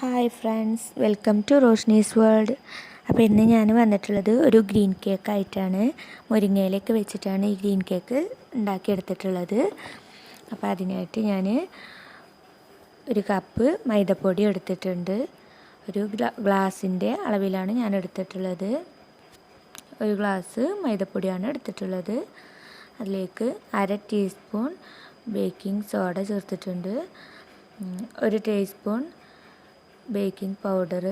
Hi friends, welcome to Roshni's world. അപ്പോൾ ഇന്ന് ഞാൻ വന്നിട്ടുള്ളത് ഒരു ഗ്രീൻ കേക്ക് ആയിട്ടാണ്. മുരിങ്ങയിലേക്ക് വെച്ചിട്ടാണ് ഈ ഗ്രീൻ കേക്ക് ഉണ്ടാക്കിയെടുത്തിട്ടുള്ളത്. അപ്പോൾ അതിനായിട്ട് ഞാൻ ഒരു കപ്പ് മൈദപ്പൊടി എടുത്തിട്ടുണ്ട്. ഒരു ഗ്ലാസിൻ്റെ അളവിലാണ് ഞാൻ എടുത്തിട്ടുള്ളത്. ഒരു ഗ്ലാസ് മൈദപ്പൊടിയാണ് എടുത്തിട്ടുള്ളത്. അതിലേക്ക് 1/2 ടീസ്പൂൺ ബേക്കിംഗ് സോഡ ചേർത്തിട്ടുണ്ട്. 1 ടീസ്പൂൺ ബേക്കിംഗ് പൗഡർ,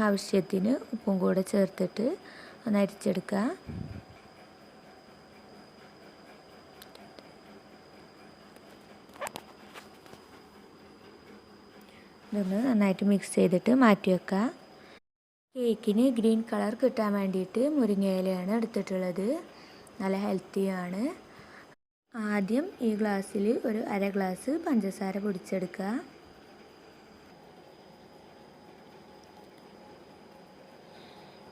ആവശ്യത്തിന് ഉപ്പും കൂടെ ചേർത്തിട്ട് ഒന്ന് അരിച്ചെടുക്കുക. ഇതൊന്ന് നന്നായിട്ട് മിക്സ് ചെയ്തിട്ട് മാറ്റി വെക്കുക. കേക്കിന് ഗ്രീൻ കളർ കിട്ടാൻ വേണ്ടിയിട്ട് മുരിങ്ങയിലയാണ് എടുത്തിട്ടുള്ളത്. നല്ല ഹെൽത്തിയാണ്. ആദ്യം ഈ ഗ്ലാസ്സിൽ ഒരു 1/2 ഗ്ലാസ് പഞ്ചസാര പൊടിച്ചെടുക്കുക.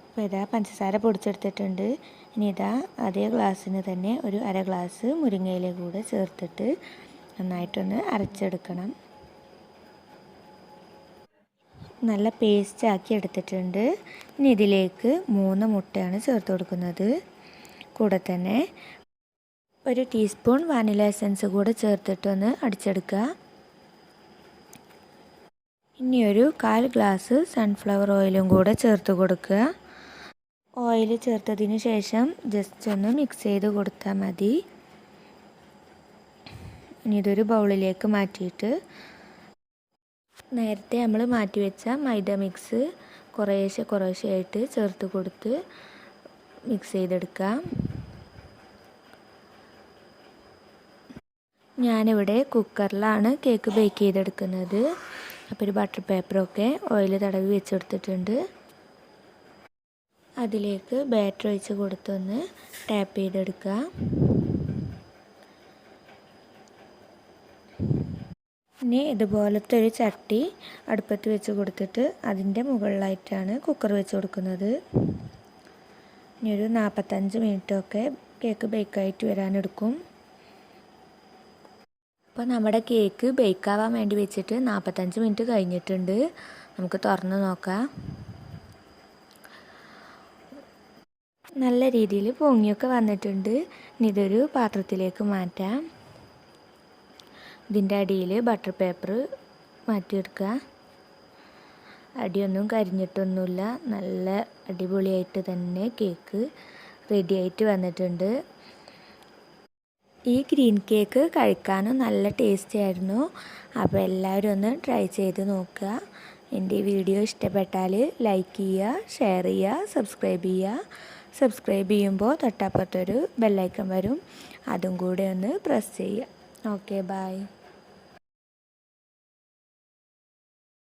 അപ്പോൾ ഇതാ പഞ്ചസാര പൊടിച്ചെടുത്തിട്ടുണ്ട്. ഇനി ഇതാ അതേ ഗ്ലാസ്സിന് തന്നെ ഒരു 1/2 ഗ്ലാസ് മുരിങ്ങയില കൂടെ ചേർത്തിട്ട് നന്നായിട്ടൊന്ന് അരച്ചെടുക്കണം. നല്ല പേസ്റ്റ് ആക്കി എടുത്തിട്ടുണ്ട്. ഇനി ഇതിലേക്ക് 3 മുട്ടയാണ് ചേർത്ത് കൊടുക്കുന്നത്. കൂടെ തന്നെ 1 ടീസ്പൂൺ വാനില എസൻസ് കൂടെ ചേർത്തിട്ടൊന്ന് അടിച്ചെടുക്കുക. ഇനി ഒരു 1/4 ഗ്ലാസ് സൺഫ്ലവർ ഓയിലും കൂടെ ചേർത്ത് കൊടുക്കുക. ഓയിൽ ചേർത്തതിന് ശേഷം ജസ്റ്റ് ഒന്ന് മിക്സ് ചെയ്ത് കൊടുത്താൽ മതി. ഇനി ഇതൊരു ബൗളിലേക്ക് മാറ്റിയിട്ട് നേരത്തെ നമ്മൾ മാറ്റി വെച്ച മൈദ മിക്സ് കുറേശ്ശെ ആയിട്ട് ചേർത്ത് കൊടുത്ത് മിക്സ് ചെയ്തെടുക്കാം. ഞാനിവിടെ കുക്കറിലാണ് കേക്ക് ബേക്ക് ചെയ്തെടുക്കുന്നത്. അപ്പോൾ ഒരു ബട്ടർ പേപ്പറൊക്കെ ഓയിൽ തടവി വെച്ചെടുത്തിട്ടുണ്ട്. അതിലേക്ക് ബാറ്റർ ഒഴിച്ച് കൊടുത്തൊന്ന് ടാപ്പ് ചെയ്തെടുക്കുക. ഇനി ഇതുപോലത്തെ ഒരു ചട്ടി അടുപ്പത്ത് വെച്ച് കൊടുത്തിട്ട് അതിൻ്റെ മുകളിലായിട്ടാണ് കുക്കർ വെച്ച് കൊടുക്കുന്നത്. ഇനി ഒരു 45 മിനിറ്റൊക്കെ കേക്ക് ബേക്കായിട്ട് വരാനെടുക്കും. അപ്പോൾ നമ്മുടെ കേക്ക് ബേക്കാവാൻ വേണ്ടി വെച്ചിട്ട് 45 മിനിറ്റ് കഴിഞ്ഞിട്ടുണ്ട്. നമുക്ക് തുറന്ന് നോക്കാം. നല്ല രീതിയിൽ പൊങ്ങിയൊക്കെ വന്നിട്ടുണ്ട്. ഇനി ഇതൊരു പാത്രത്തിലേക്ക് മാറ്റാം. ഇതിൻ്റെ അടിയിൽ ബട്ടർ പേപ്പർ മാറ്റിയെടുക്കുക. അടിയൊന്നും കരിഞ്ഞിട്ടൊന്നുമില്ല. നല്ല അടിപൊളിയായിട്ട് തന്നെ കേക്ക് റെഡി ആയിട്ട് വന്നിട്ടുണ്ട്. ഈ ഗ്രീൻ കേക്ക് കഴിക്കാനും നല്ല ടേസ്റ്റി ആയിരുന്നു. അപ്പോൾ എല്ലാവരും ഒന്ന് ട്രൈ ചെയ്ത് നോക്കുക. എൻ്റെ ഈ വീഡിയോ ഇഷ്ടപ്പെട്ടാൽ ലൈക്ക് ചെയ്യുക, ഷെയർ ചെയ്യുക, സബ്സ്ക്രൈബ് ചെയ്യുക. സബ്സ്ക്രൈബ് ചെയ്യുമ്പോൾ തൊട്ടപ്പുറത്തൊരു ബെല്ലൈക്കൺ വരും. അതും കൂടെ ഒന്ന് പ്രസ് ചെയ്യുക. Okay, by.